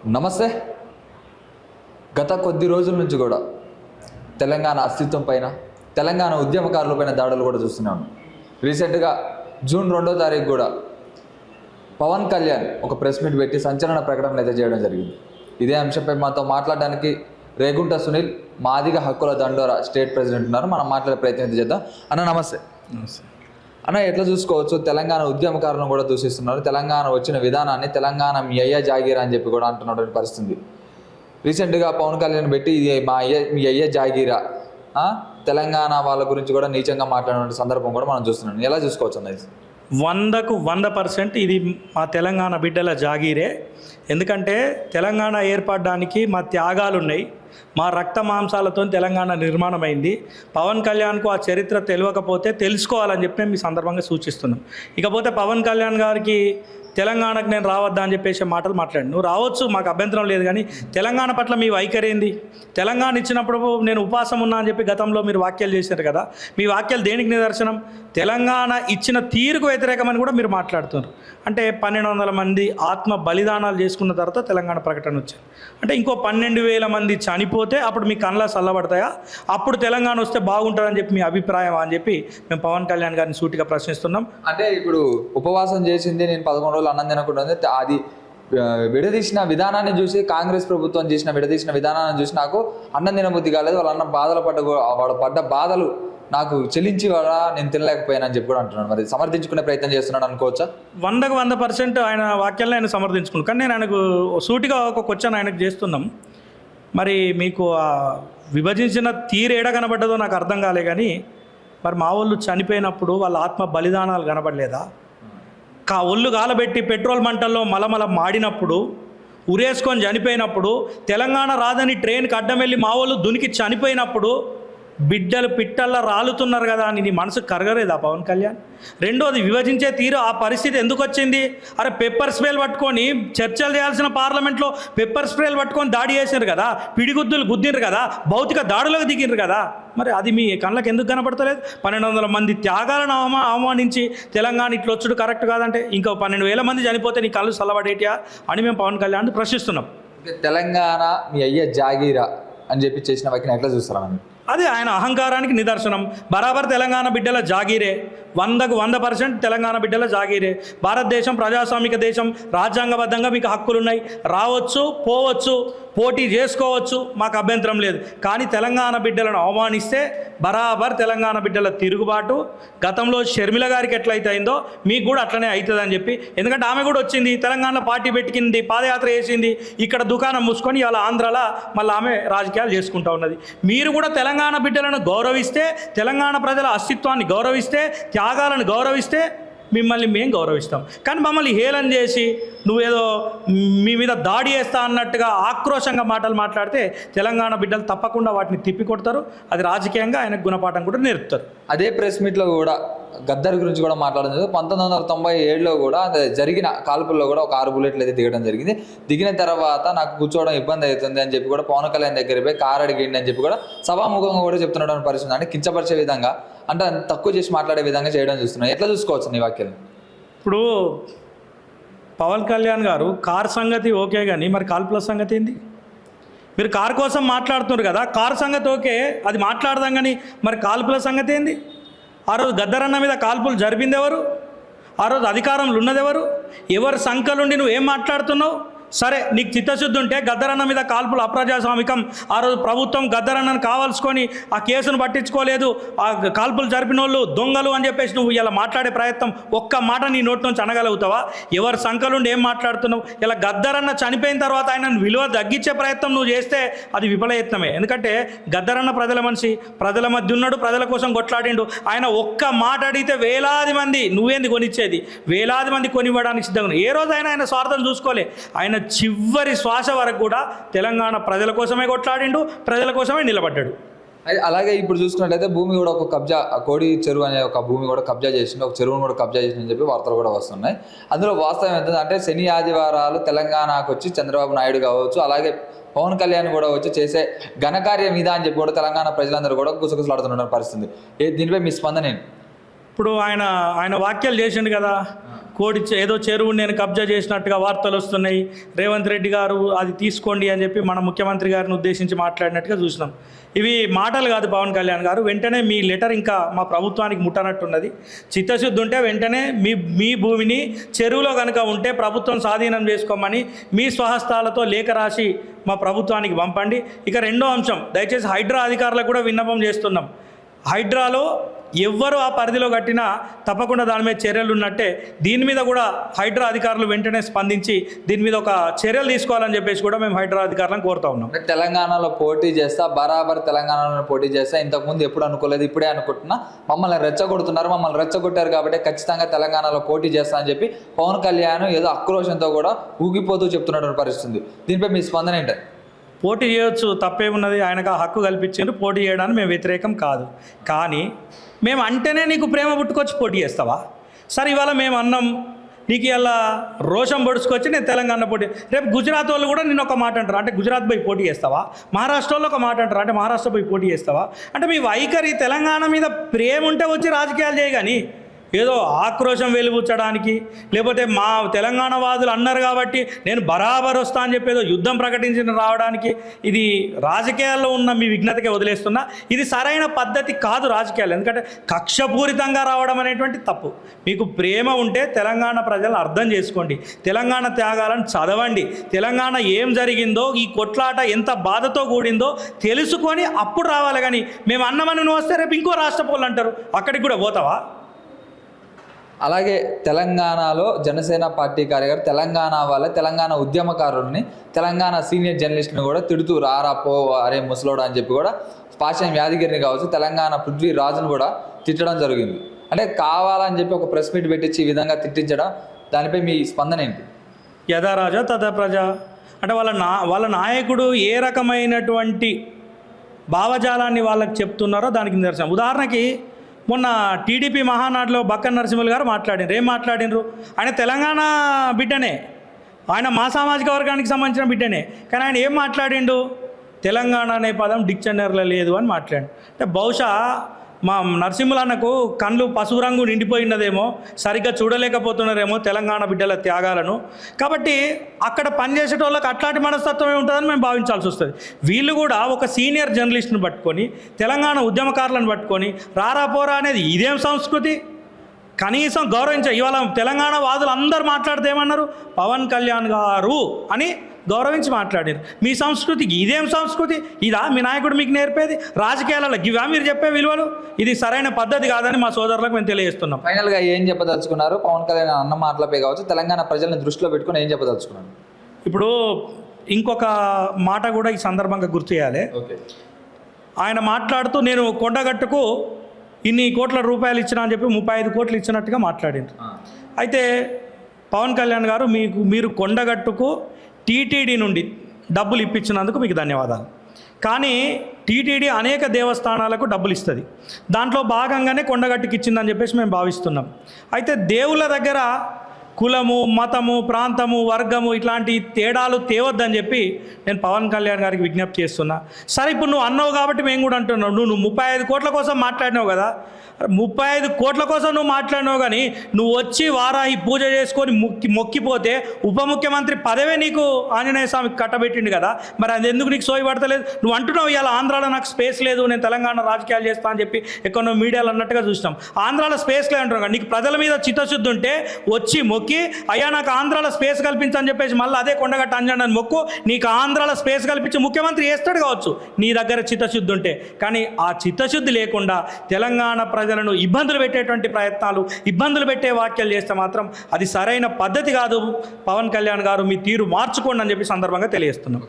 నమస్తే. గత కొద్ది రోజుల నుంచి కూడా తెలంగాణ అస్తిత్వం పైన, తెలంగాణ ఉద్యమకారులపైన దాడులు కూడా చూస్తున్నాను. రీసెంట్గా జూన్ 2వ తారీఖు కూడా పవన్ కళ్యాణ్ ఒక ప్రెస్ మీట్ పెట్టి సంచలన ప్రకటనలు అయితే చేయడం జరిగింది. ఇదే అంశంపై మాతో మాట్లాడడానికి రేగుంట సునీల్, మాదిగ హక్కుల దండోరా స్టేట్ ప్రెసిడెంట్ ఉన్నారు. మనం మాట్లాడే ప్రయత్నం చేద్దాం. అన్న నమస్తే. నమస్తే అన్న, ఎట్లా చూసుకోవచ్చు, తెలంగాణ ఉద్యమకారులను కూడా దూషిస్తున్నారు. తెలంగాణ వచ్చిన విధానాన్ని తెలంగాణ మీ అయ్య జాగీరా అని చెప్పి కూడా అంటున్నటువంటి పరిస్థితి. రీసెంట్గా పవన్ కళ్యాణ్ పెట్టి ఇది మీ అయ్య జాగీరా, తెలంగాణ వాళ్ళ గురించి కూడా నీచంగా మాట్లాడిన సందర్భం కూడా మనం చూస్తున్నాం. ఎలా చూసుకోవచ్చు అన్నది? 100% ఇది మా తెలంగాణ బిడ్డల జాగీరే. ఎందుకంటే తెలంగాణ ఏర్పడడానికి మా త్యాగాలు ఉన్నాయి, మా రక్త మాంసాలతో తెలంగాణ నిర్మాణమైంది. పవన్ కళ్యాణ్కు ఆ చరిత్ర తెలియకపోతే తెలుసుకోవాలని చెప్పి మేము ఈ సందర్భంగా సూచిస్తున్నాం. ఇకపోతే పవన్ కళ్యాణ్ గారికి తెలంగాణకు నేను రావద్దా అని చెప్పేసి మాటలు మాట్లాడి, నువ్వు రావచ్చు, మాకు అభ్యంతరం లేదు, కానీ తెలంగాణ పట్ల మీ వైఖరి ఏంది? తెలంగాణ ఇచ్చినప్పుడు నేను ఉపవాసం ఉన్నా అని చెప్పి గతంలో మీరు వ్యాఖ్యలు చేశారు కదా, మీ వ్యాఖ్యలు దేనికి నిదర్శనం? తెలంగాణ ఇచ్చిన తీరుకు వ్యతిరేకమని కూడా మీరు మాట్లాడుతున్నారు. అంటే 1200 మంది ఆత్మ బలిదానాలు చేసుకున్న తర్వాత తెలంగాణ ప్రకటన వచ్చింది. అంటే ఇంకో 12,000 మంది చనిపోతే అప్పుడు మీ కళ్ళ చల్లబడతాయా? అప్పుడు తెలంగాణ వస్తే బాగుంటుందని చెప్పి మీ అభిప్రాయం అని చెప్పి మేము పవన్ కళ్యాణ్ గారిని సూటిగా ప్రశ్నిస్తున్నాం. అంటే ఇప్పుడు ఉపవాసం చేసింది నేను 11 రోజులు అన్నం తినకుండా, అది విడదీసిన విధానాన్ని చూసి, కాంగ్రెస్ ప్రభుత్వం చేసిన విడదీసిన విధానాన్ని చూసి నాకు అన్నం తినబుద్ధి కాలేదు, వాళ్ళ అన్నం బాధలు వాడు పడ్డ బాధలు నాకు చెల్లించి వాడా నేను తినలేకపోయాను అని చెప్పి కూడా అంటున్నాను. మరి సమర్థించుకునే ప్రయత్నం చేస్తున్నాడు అనుకోవచ్చా? 100% ఆయన వాక్యాలను ఆయన సమర్థించుకున్నాను. కానీ నేను ఆయనకు సూటిగా ఒక క్వశ్చన్ ఆయనకు చేస్తున్నాం. మరి మీకు ఆ విభజించిన తీరు ఏడ కనబడ్డదో నాకు అర్థం కాలే, కానీ మరి మా వాళ్ళు చనిపోయినప్పుడు వాళ్ళ ఆత్మ బలిదానాలు కనబడలేదా? ఒళ్ళు గాలబెట్టి పెట్రోల్ మంటల్లో మలమల మాడినప్పుడు, ఉరేసుకొని చనిపోయినప్పుడు, తెలంగాణ రాదని ట్రైన్కి అడ్డం వెళ్ళి మా వాళ్ళు దునికి చనిపోయినప్పుడు బిడ్డలు పిట్టల్లా రాలుతున్నారు కదా అని నీ మనసు కరగలేదా పవన్ కళ్యాణ్? రెండోది, విభజించే తీరు ఆ పరిస్థితి ఎందుకు వచ్చింది? అరే పెప్పర్ స్ప్రేలు పట్టుకొని చర్చలు చేయాల్సిన పార్లమెంట్లో పెప్పర్ స్ప్రేలు పట్టుకొని దాడి చేశారు కదా, పిడిగుద్దులు గుద్దిండ్రు కదా, భౌతిక దాడులకు దిగిండ్రు కదా, మరి అది మీ కళ్ళకి ఎందుకు కనపడతలేదు? 1200 మంది త్యాగాలను అవమానించి తెలంగాణ ఇట్లా వచ్చుడు కరెక్ట్ కాదంటే ఇంకో 12,000 మంది చనిపోతే నీ కళ్ళు చల్లబడేటియా అని మేము పవన్ కళ్యాణ్ ప్రశ్నిస్తున్నాం. తెలంగాణ మీ అయ్య జాగీరా అని చెప్పి చేసిన వాక్యం ఎట్లా చూస్తారా? అది ఆయన అహంకారానికి నిదర్శనం. బరాబర్ తెలంగాణ బిడ్డల జాగీరే, 100% తెలంగాణ బిడ్డల జాగీరే. భారతదేశం ప్రజాస్వామిక దేశం, రాజ్యాంగబద్ధంగా మీకు హక్కులున్నాయి, రావచ్చు, పోవచ్చు, పోటీ చేసుకోవచ్చు, మాకు అభ్యంతరం లేదు. కానీ తెలంగాణ బిడ్డలను అవమానిస్తే బరాబర్ తెలంగాణ బిడ్డల తిరుగుబాటు గతంలో షర్మిల గారికి ఎట్లయితే అయిందో మీకు కూడా అట్లనే అవుతుందని చెప్పి, ఎందుకంటే ఆమె కూడా వచ్చింది, తెలంగాణ పార్టీ పెట్టింది, పాదయాత్ర చేసింది, ఇక్కడ దుకాణం మూసుకొని ఇలా ఆంధ్రాలో మళ్ళీ ఆమె రాజకీయాలు చేసుకుంటూ ఉన్నది. మీరు కూడా తెలంగాణ బిడ్డలను గౌరవిస్తే, తెలంగాణ ప్రజల అస్తిత్వాన్ని గౌరవిస్తే, త్యాగాలను గౌరవిస్తే మిమ్మల్ని మేము గౌరవిస్తాం. కానీ మమ్మల్ని హేళన చేసి నువ్వేదో మీ మీద దాడి చేస్తా అన్నట్టుగా ఆక్రోశంగా మాటలు మాట్లాడితే తెలంగాణ బిడ్డలు తప్పకుండా వాటిని తిప్పికొడతారు. అది రాజకీయంగా ఆయనకు గుణపాఠం కూడా నేర్పుతారు. అదే ప్రెస్ మీట్లో కూడా గద్దర్ గురించి కూడా మాట్లాడడం జరిగింది. 1997లో కూడా జరిగిన కాల్పుల్లో కూడా ఒక 6 బుల్లెట్లు అయితే దిగడం జరిగింది. దిగిన తర్వాత నాకు కూర్చోవడం ఇబ్బంది అవుతుంది అని చెప్పి కూడా పవన్ కళ్యాణ్ దగ్గర పోయి కారు అడిగిండి అని చెప్పి కూడా సభాముఖంగా కూడా చెప్తున్నటువంటి పరిస్థితి. అంటే కించపరిచే విధంగా, అంటే తక్కువ చేసి మాట్లాడే విధంగా చేయడం చూస్తున్నాను. ఎట్లా చూసుకోవచ్చు నీ వాక్యాలు? ఇప్పుడు పవన్ కళ్యాణ్ గారు కార్ సంగతి ఓకే, కానీ మరి కాల్పుల సంగతి ఏంది? మీరు కారు కోసం మాట్లాడుతున్నారు కదా, కారు సంగతి ఓకే, అది మాట్లాడదాం, కానీ మరి కాల్పుల సంగతి ఏంది? ఆ రోజు గద్దరన్న మీద కాల్పులు జరిపింది ఎవరు? ఆ రోజు అధికారంలో ఉన్నది ఎవరు? ఎవరి సంఖ్యలుండి నువ్వు ఏం మాట్లాడుతున్నావు? సరే, నీకు చిత్తశుద్ధి ఉంటే గద్దరన్న మీద కాల్పులు అప్రజాస్వామికం, ఆ రోజు ప్రభుత్వం గద్దరన్నను కావాల్సుకొని ఆ కేసును పట్టించుకోలేదు, ఆ కాల్పులు జరిపిన వాళ్ళు దొంగలు అని చెప్పేసి నువ్వు ఇలా మాట్లాడే ప్రయత్నం, ఒక్క మాట నీ నోటి నుంచి అనగలుగుతావా? ఎవరి సంఖ్యలుండి ఏం మాట్లాడుతున్నావు? ఇలా గద్దరన్న చనిపోయిన తర్వాత ఆయనను విలువ తగ్గించే ప్రయత్నం నువ్వు చేస్తే అది విఫలయత్నమే. ఎందుకంటే గద్దరన్న ప్రజల మనిషి, ప్రజల మధ్య ఉన్నాడు, ప్రజల కోసం కొట్లాడిండు. ఆయన ఒక్క మాట అడిగితే వేలాది మంది, నువ్వేంది కొనిచ్చేది, వేలాది మంది కొనివ్వడానికి సిద్ధంగా. ఏ రోజు ఆయన స్వార్థం చూసుకోలే. ఆయన చివరి శ్వాస వరకు కూడా తెలంగాణ ప్రజల కోసమే కొట్లాడిండు, ప్రజల కోసమే నిలబడ్డాడు. అలాగే ఇప్పుడు చూసుకున్నట్లయితే భూమి కూడా ఒక కబ్జా, కోడి చెరువు అనే ఒక భూమి కూడా కబ్జా చేసింది, ఒక చెరువును కూడా కబ్జా చేసిందని చెప్పి వార్తలు కూడా వస్తున్నాయి. అందులో వాస్తవం ఏంటంటే శని ఆదివారాలు తెలంగాణకు వచ్చి చంద్రబాబు నాయుడు కావచ్చు, అలాగే పవన్ కళ్యాణ్ కూడా వచ్చి చేసే ఘనకార్యం మీద అని చెప్పి కూడా తెలంగాణ ప్రజలందరూ కూడా గుసగుసలాడుతున్న పరిస్థితి. దీనిపై మీ స్పందన ఏంటి? ఇప్పుడు ఆయన వాక్యాలు చేసిండు కదా, ఏదో చెరువు నేను కబ్జా చేసినట్టుగా వార్తలు వస్తున్నాయి, రేవంత్ రెడ్డి గారు అది తీసుకోండి అని చెప్పి మన ముఖ్యమంత్రి గారిని ఉద్దేశించి మాట్లాడినట్టుగా చూసినాం. ఇవి మాటలు కాదు పవన్ కళ్యాణ్ గారు. వెంటనే మీ లెటర్ ఇంకా మా ప్రభుత్వానికి ముట్టనట్టున్నది. చిత్తశుద్ధి ఉంటే వెంటనే మీ భూమిని చెరువులో కనుక ఉంటే ప్రభుత్వం స్వాధీనం చేసుకోమని మీ స్వహస్తాలతో లేఖ రాసి మా ప్రభుత్వానికి పంపండి. ఇక రెండో అంశం, దయచేసి హైడ్రా అధికారులకు కూడా విన్నపం చేస్తున్నాం. హైడ్రాలో ఎవ్వరు ఆ పరిధిలో కట్టినా తప్పకుండా దాని మీద చర్యలు ఉన్నట్టే. దీని మీద కూడా హైడ్రా అధికారులు వెంటనే స్పందించి దీని మీద ఒక చర్యలు తీసుకోవాలని చెప్పేసి కూడా మేము హైడ్రా అధికారులను కోరుతా ఉన్నాం. తెలంగాణలో పోటీ చేస్తా, బరాబర్ తెలంగాణలో పోటీ చేస్తా, ఇంతకుముందు ఎప్పుడు అనుకోలేదు, ఇప్పుడే అనుకుంటున్నా, మమ్మల్ని రెచ్చగొడుతున్నారు, మమ్మల్ని రెచ్చగొట్టారు కాబట్టి ఖచ్చితంగా తెలంగాణలో పోటీ చేస్తా అని చెప్పి పవన్ కళ్యాణ్ ఏదో ఆక్రోషంతో కూడా ఊగిపోతూ చెప్తున్నటువంటి పరిస్థితి. దీనిపై మీ స్పందన ఏంటి? పోటీ చేయొచ్చు, తప్పేమున్నది, ఆయనకు ఆ హక్కు కల్పించారు. పోటీ చేయడానికి మేము వ్యతిరేకం కాదు. కానీ మేము అంటేనే నీకు ప్రేమ పుట్టుకొచ్చి పోటీ చేస్తావా? సరే, ఇవాళ మేము అన్నాం, నీకు ఇలా రోషం పొడుచుకొచ్చి నేను తెలంగాణ పోటీ, రేపు గుజరాత్ వాళ్ళు కూడా నేను ఒక మాట అంటారు, అంటే గుజరాత్ పోయి పోటీ చేస్తావా? మహారాష్ట్ర వాళ్ళు ఒక మాట అంటారు, అంటే మహారాష్ట్ర పోయి పోటీ చేస్తావా? అంటే మీ వైఖరి తెలంగాణ మీద ప్రేమ ఉంటే వచ్చి రాజకీయాలు చేయగాని ఏదో ఆక్రోశం వెలుబుచ్చడానికి, లేకపోతే మా తెలంగాణ వాదులు అన్నారు కాబట్టి నేను బరాబర్ వస్తా అని చెప్పి ఏదో యుద్ధం ప్రకటించిన రావడానికి, ఇది రాజకీయాల్లో ఉన్న మీ విఘ్నతకే వదిలేస్తున్నా. ఇది సరైన పద్ధతి కాదు రాజకీయాలు. ఎందుకంటే కక్షపూరితంగా రావడం అనేటువంటి తప్పు. మీకు ప్రేమ ఉంటే తెలంగాణ ప్రజలు అర్థం చేసుకోండి, తెలంగాణ త్యాగాలను చదవండి, తెలంగాణ ఏం జరిగిందో, ఈ కొట్లాట ఎంత బాధతో కూడిందో తెలుసుకొని అప్పుడు రావాలి. కానీ మేము అన్నమని నువ్వు వస్తే రేపు ఇంకో రాష్ట్ర పోలు అంటారు, అక్కడికి కూడా పోతావా? అలాగే తెలంగాణలో జనసేన పార్టీ కార్యకర్త తెలంగాణ వాళ్ళ తెలంగాణ ఉద్యమకారుల్ని, తెలంగాణ సీనియర్ జర్నలిస్ట్ని కూడా తిడుతూ రారా పో అరే ముసలోడు అని చెప్పి కూడా పాషం యాదగిరిని కావచ్చు, తెలంగాణ పృథ్వీరాజును కూడా తిట్టడం జరిగింది. అంటే కావాలని చెప్పి ఒక ప్రెస్ మీట్ పెట్టించి ఈ విధంగా తిట్టించడం, దానిపై మీ స్పందన ఏంటి? యథా రాజా తథా ప్రజ అంటే వాళ్ళ నాయకుడు ఏ రకమైనటువంటి భావజాలాన్ని వాళ్ళకి చెప్తున్నారో దానికి నిదర్శనం. ఉదాహరణకి మొన్న టీడీపీ మహానాడులో బక్కన నరసింహులు గారు మాట్లాడినారు. ఏం మాట్లాడినరు? ఆయన తెలంగాణ బిడ్డనే, ఆయన మా సామాజిక వర్గానికి సంబంధించిన బిడ్డనే, కానీ ఆయన ఏం మాట్లాడిండు? తెలంగాణ అనే పదం డిక్షనరీలో లేదు అని మాట్లాడు. అంటే బహుశా మా నరసింహులన్నకు కళ్ళు పసుపు రంగు నిండిపోయినదేమో, సరిగ్గా చూడలేకపోతున్నారేమో తెలంగాణ బిడ్డల త్యాగాలను. కాబట్టి అక్కడ పనిచేసే వాళ్ళకి అట్లాంటి మనస్తత్వమే ఉంటుందని మేము భావించాల్సి వస్తుంది. వీళ్ళు కూడా ఒక సీనియర్ జర్నలిస్ట్ని పట్టుకొని, తెలంగాణ ఉద్యమకారులను పట్టుకొని రారా పోరా అనేది ఇదేం సంస్కృతి? కనీసం గౌరవించారు. ఇవాళ తెలంగాణ వాదులు అందరూ మాట్లాడితే ఏమన్నారు? పవన్ కళ్యాణ్ గారు అని గౌరవించి మాట్లాడారు. మీ సంస్కృతికి ఇదేం సంస్కృతి? ఇదా మీ నాయకుడు మీకు నేర్పేది? రాజకీయాలలో ఇవా మీరు చెప్పే విలువలు? ఇది సరైన పద్ధతి కాదని మా సోదరులకు మేము తెలియజేస్తున్నాం. ఫైనల్గా ఏం చెప్పదలుచుకున్నారు? పవన్ కళ్యాణ్ అన్న మాటలపై కావచ్చు, తెలంగాణ ప్రజలను దృష్టిలో పెట్టుకుని ఏం చెప్పదలుచుకున్నారు? ఇప్పుడు ఇంకొక మాట కూడా ఈ సందర్భంగా గుర్తు చేయాలి. ఆయన మాట్లాడుతూ నేను కొండగట్టుకు ఇన్ని కోట్ల రూపాయలు ఇచ్చినా అని చెప్పి 35 కోట్లు ఇచ్చినట్టుగా మాట్లాడింది. అయితే పవన్ కళ్యాణ్ గారు, మీరు కొండగట్టుకు టీటీడీ నుండి డబ్బులు ఇప్పించినందుకు మీకు ధన్యవాదాలు. కానీ టీటీడీ అనేక దేవస్థానాలకు డబ్బులు ఇస్తుంది, దాంట్లో భాగంగానే కొండగట్టుకి ఇచ్చిందని చెప్పేసి మేము భావిస్తున్నాం. అయితే దేవుళ్ళ దగ్గర కులము, మతము, ప్రాంతము, వర్గము ఇట్లాంటి తేడాలు తేవద్దని చెప్పి నేను పవన్ కళ్యాణ్ గారికి విజ్ఞప్తి చేస్తున్నా. సరే, ఇప్పుడు నువ్వు అన్నావు కాబట్టి మేము కూడా అంటున్నావు. నువ్వు 35 కోట్ల కోసం మాట్లాడినావు కదా, 35 కోట్ల కోసం నువ్వు మాట్లాడినావు. కానీ నువ్వు వచ్చి వారాహి పూజ చేసుకొని మొక్కిపోతే ఉప ముఖ్యమంత్రి పదవే నీకు ఆంజనేయ స్వామికి కట్టబెట్టిండు కదా, మరి అది ఎందుకు నీకు సోయి పడతలేదు? నువ్వు అంటున్నావు ఇవాళ ఆంధ్రాలో నాకు స్పేస్ లేదు, నేను తెలంగాణ రాజకీయాలు చేస్తా అని చెప్పి ఎక్కడో మీడియాలో అన్నట్టుగా చూసినాం. ఆంధ్రాలో స్పేస్ లేదు అంటున్నావు. నీకు ప్రజల మీద చిత్తశుద్ధి ఉంటే వచ్చి మొక్కి, అయ్యా నాకు ఆంధ్రాలో స్పేస్ కల్పించని చెప్పేసి మళ్ళీ అదే కొండగట్ట అంజనని మొక్కు, నీకు ఆంధ్రాలో స్పేస్ కల్పించి ముఖ్యమంత్రి చేస్తాడు కావచ్చు నీ దగ్గర చిత్తశుద్ధి ఉంటే. కానీ ఆ చిత్తశుద్ధి లేకుండా తెలంగాణ ప్రజలను ఇబ్బందులు పెట్టేటువంటి ప్రయత్నాలు, ఇబ్బందులు పెట్టే వ్యాఖ్యలు చేస్తే మాత్రం అది సరైన పద్ధతి కాదు. పవన్ కళ్యాణ్ గారు, మీ తీరు మార్చుకోండి అని చెప్పి సందర్భంగా తెలియజేస్తున్నాం.